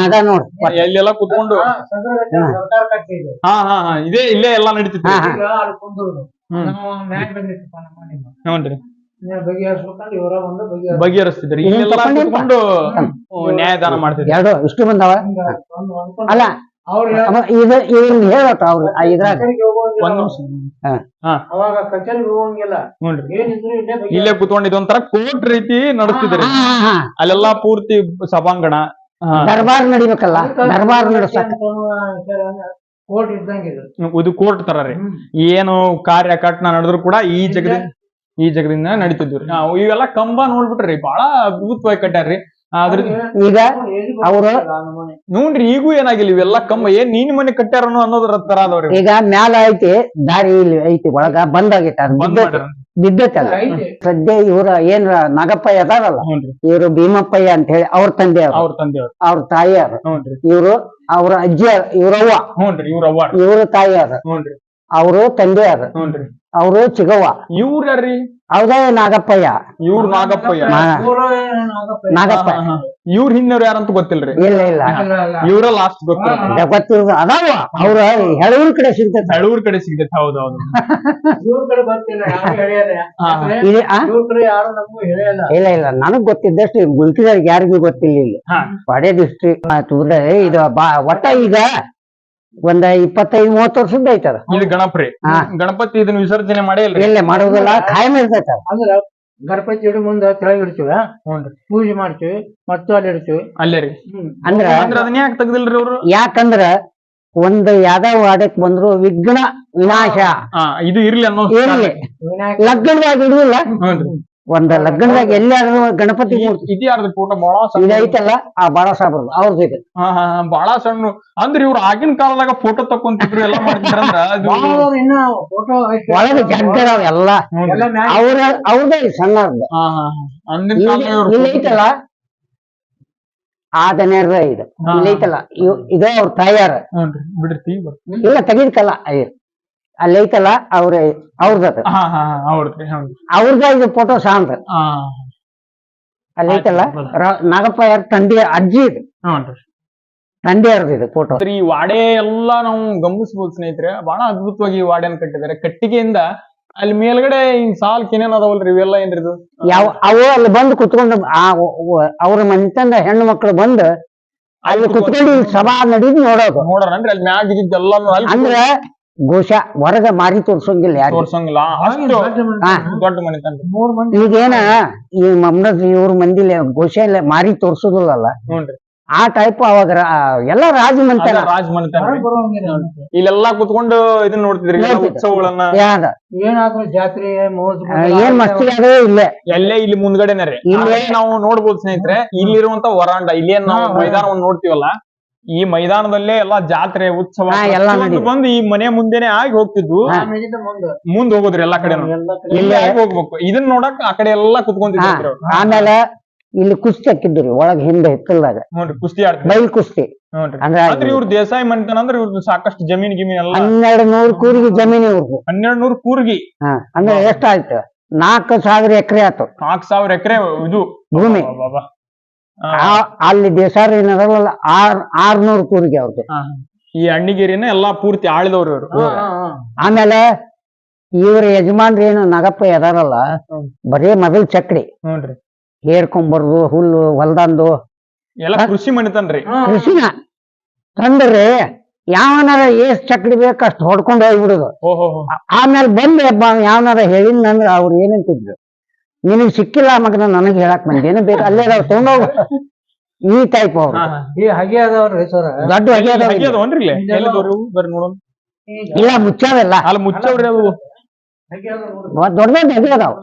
ಅದ ನೋಡ್ರಿ ಇಲ್ಲೆಲ್ಲ ಕುತ್ಕೊಂಡು ಸರ್ಕಾರ ಕಟ್ಟಿದೆ. ಹಾ ಇದೇ ಇಲ್ಲೇ ಎಲ್ಲಾ ನಡೀತಿತ್ತು. ಈಗ ಅಲ್ಲಿ ಕುಂದ್ರು ನಾವು ಮ್ಯಾಚ್ ಬಂದಿತ್ತಪ್ಪ ನಮ್ಮ ಮನೆಗೆ. ನೋಡ್ರಿ ಬಗೆಹರಿಸ್ಬೇಕಂದ್ರೆ ಇವರ ಬಂದು ಬಗೆಹರಿಸ್ತಿದ್ರಿ, ಇಲ್ಲೆಲ್ಲ ಕುತ್ಕೊಂಡು ನ್ಯಾಯದಾನ ಮಾಡ್ತಿದ್ರು. ಎರಡು ಇಷ್ಟು ಬಂದವ ಅಲ್ಲ ಅವ್ರು ಇದು ಇದನ್ನ ಹೇಳತ್ತ ಅವ್ರು ಇದ್ರಾಗ ಒಂದ್ ನಿಮಿಷ. ಅವಾಗ ಕಚೇರಿಗೆ ಹೋಗಂಗಿಲ್ಲ, ನೋಡ್ರಿ ಏನಿದ್ರು ಇಲ್ಲೇ ಇಲ್ಲೇ ಕುತ್ಕೊಂಡು ಇದೊಂಥರ ಕೋರ್ಟ್ ರೀತಿ ನಡೆಸ್ತಿದ್ರಿ. ಅಲ್ಲೆಲ್ಲ ಪೂರ್ತಿ ಸಭಾಂಗಣ, ದರ್ಬಾರ್ ನಡಿಬೇಕಲ್ಲ, ದರ್ಬಾರ್ ನಡೆಸಕ್ ಕೋರ್ಟ್ ಇದ್ದಂಗೆ ಇದು ಕೋರ್ಟ್ ತರ ರೀ. ಏನು ಕಾರ್ಯ ಕಟ್ನ ನಡೆದ್ರು ಕೂಡ ಈ ಜಗದಿಂದ ನಡೀತಿದ್ವಿ. ಇವೆಲ್ಲ ಕಂಬ ನೋಡ್ಬಿಟ್ರಿ ಬಹಳ ಅದ್ಭುತವಾಗಿ ಕಟ್ಟಾರ್ರಿ. ಅದ್ರ ಈಗ ಅವ್ರು ನೋಡ್ರಿ ಈಗೂ ಏನಾಗಿಲ್ಲ, ಇವೆಲ್ಲ ಕಂಬ ಏನ್ ನೀನ್ ಮನೆ ಕಟ್ಟಾರನು ಅನ್ನೋದ್ರ ತರ ಅದಾವ್ರಿ. ಈಗ ಮ್ಯಾಲ ಐತಿ, ದಾರಿ ಇಲ್ಲಿ ಐತಿ, ಒಳಗ ಬಂದಾಗೈತಿ, ಅದು ಬಂದ್ ಮಾಡ್ಯಾರ. ಬಿದ್ದೈತಲ್ಲ. ಸದ್ಯ ಇವ್ರ ಏನ್ ನಾಗಪ್ಪಯ್ಯ ಅದಾರಲ್ಲ, ಇವ್ರು ಭೀಮಪ್ಪಯ್ಯ ಅಂತ ಹೇಳಿ ಅವ್ರ ತಂದೆಯವ್ರು, ಅವ್ರ ತಾಯಿಯವ್ರು, ಇವ್ರು ಅವ್ರ ಅಜ್ಜಿ, ಇವ್ರವ್ವ, ಇವ್ರ ತಾಯಿಯವ್ರು, ಅವರು ತಂದೆಯವ್ರು, ಅವರು ಚಿಗವ್ವ, ಇವ್ರ ಯಾರ್ರಿ? ಹೌದಾ ನಾಗಪ್ಪಯ್ಯ, ಇವ್ರು ನಾಗಪ್ಪಯ್ಯ, ನಾಗಪ್ಪ. ಇವ್ರ ಹಿಂದವ್ರು ಯಾರಂತ ಗೊತ್ತಿಲ್ರಿ. ಇಲ್ಲ ಇಲ್ಲ ಇವ್ರ ಲಾಸ್ಟ್ ಗೊತ್ತಿಲ್ಲ, ಗೊತ್ತಿರೋದು ಅದಾವ. ಅವ್ರ ಹೆಳೂರ್ ಕಡೆ ಸಿಗ್ತೈತೆ, ಹೆಳೂರ್ ಕಡೆ ಸಿಗ್ತೈತೆ. ಹೌದೌದು. ಇಲ್ಲ ಇಲ್ಲ ನನಗ್ ಗೊತ್ತಿದ್ದಷ್ಟು ಗುಲ್ಕಿದವ್ರಿಗೆ ಯಾರಿಗೂ ಗೊತ್ತಿಲ್ಲ. ಇಲ್ಲಿ ಪಾಡೆ ಡಿಸ್ಟ್ರಿಕ್ಟ್ ಇದು ಒಟ್ಟ ಈಗ ಒಂದ 25-30 ವರ್ಷದ ಐತದ ಇದು ಗಣಪರಿ. ಗಣಪತಿ ಇದನ್ನ ವಿಸರ್ಜನೆ ಮಾಡೇ ಇಲ್ಲ, ಮಾಡೋದಿಲ್ಲ, ಕಾಯಂ ಇರ್ತೈತ. ಅಂದ್ರ ಗಣಪತಿ ಇಡ ಮುಂದ ಕೆಳಗೆ ಇಡ್ತೀವಿ, ಪೂಜೆ ಮಾಡ್ತೀವಿ, ಮತ್ತು ಅಲ್ಲಿ ಇಡ್ತೀವಿ ಅಲ್ಲೇ ರೀ. ಅಂದ್ರ ಅದನ್ನ ಯಾಕೆ ತೆಗ್ದಿಲ್ರಿ ಅವ್ರು? ಯಾಕಂದ್ರ ಒಂದು ಯಾವ್ದಾವ ವಾಡಕ್ ಬಂದ್ರು ವಿಘ್ನ ವಿನಾಶ ಇದು ಇರ್ಲಿ ಅನ್ನೋ ಇರ್ಲಿ. ಲಗ್ನದಾಗ ಇಡುದಿಲ್ಲ, ಒಂದ್ ಲಗ್ನದಾಗ ಎಲ್ಲಾದ್ರೂ ಗಣಪತಿ ಇದ್ಯಾರ್ದು ಫೋಟೋ ಬಾಳ ಇದೈತಲ್ಲ, ಆ ಬಾಳ ಸಾಬ್ರದು ಅವ್ರದ್ದು ಇದೆ. ಬಾಳ ಸಣ್ಣ. ಅಂದ್ರೆ ಇವ್ರು ಆಗಿನ ಕಾಲದಾಗ ಫೋಟೋ ತಕೊಂತಿದ್ರು, ಎಲ್ಲ ಮಾಡ್ತಿದ್ರ. ಒಳಗೆ ಜಗ್ಗದಾವ ಎಲ್ಲ ಅವ್ರದೇ ಸಣ್ಣರ್ದು. ಇಲ್ಲಿ ಐತಲ್ಲ ಆದನೇರ ಇದು, ಇಲ್ಲಿ ಐತಲ್ಲ ಇದು ಅವ್ರ ತಾಯಾರ. ಇಲ್ಲ ತೆಗಿದಕ್ಕಲ್ಲ, ಅಲ್ಲಿ ಐತಲ್ಲ ಅವ್ರ ಅವ್ರದ್ದು, ಅವ್ರದ ಇದು ಫೋಟೋ ಸಾಂದ್ ಅಲ್ಲಿ ಐತಲ್ಲ. ನಾಗಪ್ಪ ಯಾರ ತಂದೆ ಅಜ್ಜಿ ಇದು, ತಂದೆ ಅವ್ರದ್ದು ಇದು ಫೋಟೋ. ಈ ವಾಡೆ ಎಲ್ಲಾ ನಾವು ಗಮನಿಸಬಹುದು ಸ್ನೇಹಿತರೆ, ಬಹಳ ಅದ್ಭುತವಾಗಿ ಈ ವಾಡೆಯನ್ನು ಕಟ್ಟಿದ್ದಾರೆ. ಕಟ್ಟಿಗೆಯಿಂದ ಅಲ್ಲಿ ಮೇಲ್ಗಡೆ ಹಿಂಗ್ ಸಾಲ್ ಏನೇನ್ ಅದಾವಲ್ರಿ, ಇವೆಲ್ಲ ಏನ್ರಿದು? ಯಾವ ಅವು ಅಲ್ಲಿ ಬಂದು ಕುತ್ಕೊಂಡು ಅವ್ರ ಮನೆತಂದ ಹೆಣ್ಣು ಮಕ್ಕಳು ಬಂದು ಅಲ್ಲಿ ಕುತ್ಕೊಂಡು ಸಭಾ ನಡೀದ್ ನೋಡೋದು. ನೋಡ್ರಿ ಅಲ್ಲಿ ಮ್ಯಾಗ ಎಲ್ಲ ಅಂದ್ರ ಘೋಷ ಹೊರಗ ಮಾರಿ ತೋರ್ಸಂಗಿಲ್ಲ, ಯಾರು ತೋರ್ಸಂಗಿಲ್ಲ. ದೊಡ್ಡ ಮನೆ ಈಗೇನ ಈ ಮಮ್ನದ್ ಇವ್ರ ಮಂದಿಲಿ ಘೋಷ ಇಲ್ಲ ಮಾರಿ ತೋರ್ಸುದಿಲ್ಲಲ್ಲ, ಆ ಟೈಪ್ ಅವಾಗ ಎಲ್ಲ ರಾಜಮಂತನ ಇಲ್ಲೆಲ್ಲಾ ಕುತ್ಕೊಂಡು ಇದನ್ನ ನೋಡ್ತಿದ್ರಿ ಉತ್ಸವಗಳನ್ನ. ಏನಾದ್ರೂ ಜಾತ್ರೆ ಏನ್ ಮಸ್ತಿ ಅದೇ ಇಲ್ಲೇ ಎಲ್ಲೇ ಇಲ್ಲಿ ಮುಂದ್ಗಡೆನೆ ರೀ. ಇಲ್ಲೇ ನಾವು ನೋಡ್ಬೋದು ಸ್ನೇಹಿತರೆ, ಇಲ್ಲಿರುವಂತ ವರಾಂಡ, ಇಲ್ಲೇನ್ ನಾವು ಮೈದಾನವನ್ನು ನೋಡ್ತೀವಲ್ಲ, ಈ ಮೈದಾನದಲ್ಲೇ ಎಲ್ಲಾ ಜಾತ್ರೆ ಉತ್ಸವ ಬಂದು ಈ ಮನೆ ಮುಂದೆನೆ ಆಗಿ ಹೋಗ್ತಿದ್ವು. ಮುಂದ್ ಹೋಗೋದ್ರಿ ಎಲ್ಲಾ ಕಡೆ ಹೋಗ್ಬೇಕು. ಇದನ್ನ ನೋಡಕ್ ಆ ಕಡೆ ಎಲ್ಲಾ ಕುತ್ಕೊಂತಿದ್ರು. ಆಮೇಲೆ ಇಲ್ಲಿ ಕುಸ್ತಿ ಹಾಕಿದ್ರು ಒಳಗ್ ಹಿಂದೆ ಹಿತ್ತಲ್ದಾಗ. ನೋಡ್ರಿ ಕುಸ್ತಿ ಆಡ್ತಾರೆ, ಬೈಲ್ ಕುಸ್ತಿ. ಅಂದ್ರೆ ಇವ್ರ ದೇಸಾಯಿ ಮನೆತನ ಅಂದ್ರೆ ಇವ್ರದ್ದು ಸಾಕಷ್ಟು ಜಮೀನ್ ಗಿಮೀನ್ ಎಲ್ಲ 1200 ಕೂರ್ಗಿ ಜಮೀನ್ ಇವ್ರದ್ದು. 1200 ಕೂರ್ಗಿ ಅಂದ್ರೆ ಎಷ್ಟಾಯ್ತು? 4000 ಎಕರೆ ಆಯ್ತು. 4000 ಎಕರೆ ಇದು ಭೂಮಿ. ಅಲ್ಲಿ ದೇಸಾರ ಏನದಲ್ಲ 600 ಕೂರ್ಗಿ ಅವ್ರದ್ದು. ಈ ಅಣ್ಣಿಗೇರಿನ ಎಲ್ಲಾ ಪೂರ್ತಿ ಆಳಿದವ್ರು ಇವ್ರು. ಆಮೇಲೆ ಇವ್ರ ಯಜಮಾನ್ರಿ ಏನು ನಾಗಪ್ಪ ಎದಾರಲ್ಲ, ಬರೇ ಮೊದಲ್ ಚಕ್ಡಿ ಹೇರ್ಕೊಂಬರ್ದು, ಹುಲ್ಲು ಹೊಲ್ದಂದು ಎಲ್ಲ ಕೃಷಿ ಮನಿತನ್ರಿ. ಕೃಷಿನ ತಂದ್ರಿ ಯಾವನಾರ ಎಷ್ಟ್ ಚಕ್ಡಿ ಬೇಕು ಅಷ್ಟು ಹೊಡ್ಕೊಂಡು ಹೋಗ್ಬಿಡುದು. ಆಮೇಲೆ ಬಂದೆ ಯಾವನಾರ ಹೇಳಿದ್ನಂದ್ರ ಅವ್ರು ಏನಂತಿದ್ರು, ನಿನಗ್ ಸಿಕ್ಕಿಲ್ಲ ಮಗನ ನನಗ್ ಹೇಳಕ್ ಬಂದ ಏನು ಬೇಕು ಅಲ್ಲೇ ತಗೊಂಡೋಗ. ಈ ಟೈಪ್ ಅವ್ರು ಹಾಗೆ ಅದಾವ್ರಿ ಸರ್, ದೊಡ್ಡ ಹಾಗೆ ಇಲ್ಲ ಮುಚ್ಚಾವೆಲ್ಲ ಮುಚ್ಚವ್ರಿ. ಅವು ದೊಡ್ಡ ದೊಡ್ಡ ಹಾಗೆ ಅದಾವ.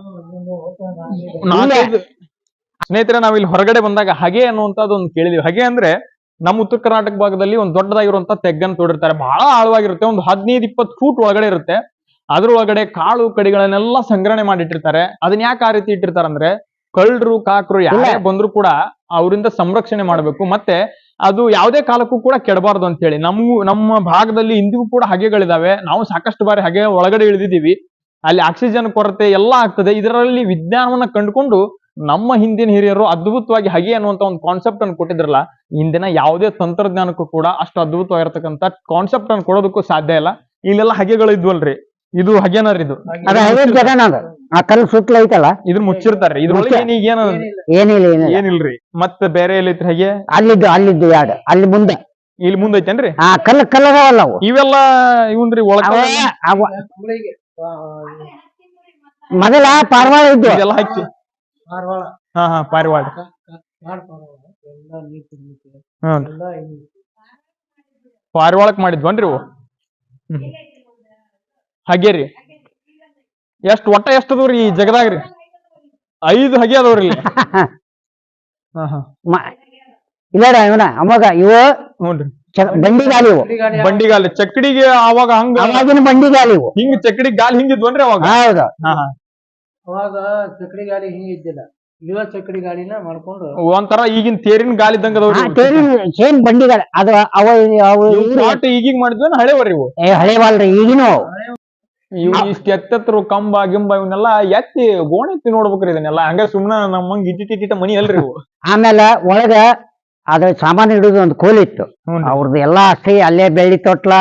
ಸ್ನೇಹಿತರೆ, ನಾವ್ ಇಲ್ಲಿ ಹೊರಗಡೆ ಬಂದಾಗ ಹಗೆ ಅನ್ನುವಂಥದ್ದು ಒಂದು ಕೇಳಿದೀವಿ. ಹಗೆ ಅಂದ್ರೆ ನಮ್ಮ ಉತ್ತರ ಕರ್ನಾಟಕ ಭಾಗದಲ್ಲಿ ಒಂದು ದೊಡ್ಡದಾಗಿರುವಂತ ತೆಗ್ಗನ್ನು ತೋಡಿರ್ತಾರೆ, ಬಹಳ ಆಳವಾಗಿರುತ್ತೆ, ಒಂದು 15-20 ಫೂಟ್ ಒಳಗಡೆ ಇರುತ್ತೆ. ಅದ್ರೊಳಗಡೆ ಕಾಳು ಕಡಿಗಳನ್ನೆಲ್ಲ ಸಂಗ್ರಹಣೆ ಮಾಡಿಟ್ಟಿರ್ತಾರೆ. ಅದನ್ನ ಯಾಕೆ ಆ ರೀತಿ ಇಟ್ಟಿರ್ತಾರೆ ಅಂದ್ರೆ, ಕಳ್ಳರು ಕಾಕರು ಯಾರೇ ಬಂದ್ರು ಕೂಡ ಅವರಿಂದ ಸಂರಕ್ಷಣೆ ಮಾಡ್ಬೇಕು, ಮತ್ತೆ ಅದು ಯಾವುದೇ ಕಾಲಕ್ಕೂ ಕೂಡ ಕೆಡಬಾರ್ದು ಅಂತ ಹೇಳಿ. ನಮ್ಮ ಭಾಗದಲ್ಲಿ ಇಂದಿಗೂ ಕೂಡ ಹಗೆಗಳಿದಾವೆ. ನಾವು ಸಾಕಷ್ಟು ಬಾರಿ ಹಗೆ ಒಳಗಡೆ ಇಳಿದಿದ್ದೀವಿ. ಅಲ್ಲಿ ಆಕ್ಸಿಜನ್ ಕೊರತೆ ಎಲ್ಲ ಆಗ್ತದೆ. ಇದರಲ್ಲಿ ವಿಜ್ಞಾನವನ್ನ ಕಂಡುಕೊಂಡು ನಮ್ಮ ಹಿಂದಿನ ಹಿರಿಯರು ಅದ್ಭುತವಾಗಿ ಹಗೆ ಅನ್ನುವಂತ ಒಂದು ಕಾನ್ಸೆಪ್ಟ್ ಅನ್ನು ಕೊಟ್ಟಿದ್ರಲ್ಲ, ಇಂದಿನ ಯಾವುದೇ ತಂತ್ರಜ್ಞಾನಕ್ಕೂ ಕೂಡ ಅಷ್ಟು ಅದ್ಭುತವಾಗಿರ್ತಕ್ಕಂಥ ಕಾನ್ಸೆಪ್ಟ್ ಅನ್ನು ಕೊಡೋದಕ್ಕೂ ಸಾಧ್ಯ ಇಲ್ಲ. ಇಲ್ಲೆಲ್ಲ ಹಗೆಗಳು ಇದ್ವಲ್ರಿ, ಇದು ಹಗೆನರಿ ಇದು ಅದ ಹಗೆ ಜಗನ ಅದ ಆ ಕಲ್ಲು ಸುತ್ತಲ ಐತಲ್ಲ ಇದ್ರ ಮುಚ್ಚಿರ್ತಾರ್ರಿ. ಇದ್ರೊಳಗೆ ಏನ ಏನಿಲ್ಲ ಏನಿಲ್ರಿ. ಮತ್ತೆ ಬೇರೆ ಎಲ್ಲೈತ್ರಿ ಹಗೆ? ಅಲ್ಲಿದ್ದು ಎರಡು ಅಲ್ಲಿ ಮುಂದೆ ಇಲ್ಲಿ ಮುಂದೆ ಐತೇನ್ರಿ? ಆ ಕಲ್ಲದಾವಲ್ಲ ಅವು ಇವೆಲ್ಲ ಇವನ್ರಿ ಒಳಗ ಹುಬ್ಳಿಗೆ ಮೊದಲ ಪಾರ್ವಾಳ ಇದ್ದು ಇದೆಲ್ಲ ಹಾಕಿ ಮಾರ್ವಾಳ ಹಾ ಪಾರಿವಾಳ. ಎಲ್ಲ ನೀತಿ ಹ್ಮ್ ಎಲ್ಲ ಇದು. ಪಾರಿವಾಳಕ್ ಮಾಡಿದ್ವನ್ರಿ ಇವು? ಹಗೆ ರೀ. ಒಟ್ಟ ಎಷ್ಟು ಅದಾವ್ರಿ ಈ ಜಗದಾಗ್ರಿ? 5 ಹಗೆ ಅದಾವ್ರಿ ಇಲ್ಲಿ. ಹಾ ಇಲ್ಲ ಇವನ ಅವಾಗ ಇವು ಹ್ಞೂನ್ರಿ. ಬಂಡಿಗಾಲಿ ಇವು ಹುಬ್ಳಿಗಾಡಿ ಬಂಡಿಗಾಲಿ ಚಕ್ಕಡಿಗೆ ಅವಾಗ ಹಂಗ ಅವಾಗಿನ ಬಂಡಿಗಾಲಿ ಇವು ಹಿಂಗ್ ಚಕ್ಕಡಿ ಗಾಲಿ ಹಿಂಗಿದ್ವನ್ರಿ ಅವಾಗ? ಹೌದು ಹಾ ಅವಾಗ ಚಕ್ಡಿ ಗಾಡಿ ಹಿಂಗಿದ್ದಿಲ್ಲ. ಇವಾಗ ಚಕ್ಡಿ ಗಾಡಿನ ಮಾಡ್ಕೊಂಡು ಒಂಥರ ಈಗಿನ ತೇರಿನ ಗಾಲಿ ಇದ್ದಂಗ ಅದಾವ್ರಿ. ಸೇಮ್ ಬಂಡಿಗಾಲಿ ಅದು ಅವು ಈಗೀಗ ಮಾಡಿದ್ವಿ ಹಳೆವರಿ ಇವು. ಹಳೆವಾಲ್ರಿ ಈಗಿನ ಇವ್ ಇಷ್ಟ ಎತ್ತರ ಕಂಬ ಗಿಂಬ ಇವನ್ನೆಲ್ಲ ಎತ್ತಿ ಗೋಣೆತ್ತಿ ನೋಡ್ಬೇಕ್ರಿ. ಇದನ್ನೆಲ್ಲ ಹಂಗ ಸುಮ್ನ ನಮ್ಮಂಗ್ ಇಟ್ಟಿಟ್ಟಿಟ್ಟ ಮನಿ ಅಲ್ರಿ ಇವು. ಆಮೇಲೆ ಒಳಗ ಅದ್ರ ಸಾಮಾನು ಇಡುದು ಒಂದು ಕೋಲ್ ಇತ್ತು. ಹ್ಞೂನ್ರಿ. ಅವ್ರದ್ದು ಎಲ್ಲಾ ಅಷ್ಟೇ ಅಲ್ಲೇ ಬೆಳ್ಳಿ ತೊಟ್ಲ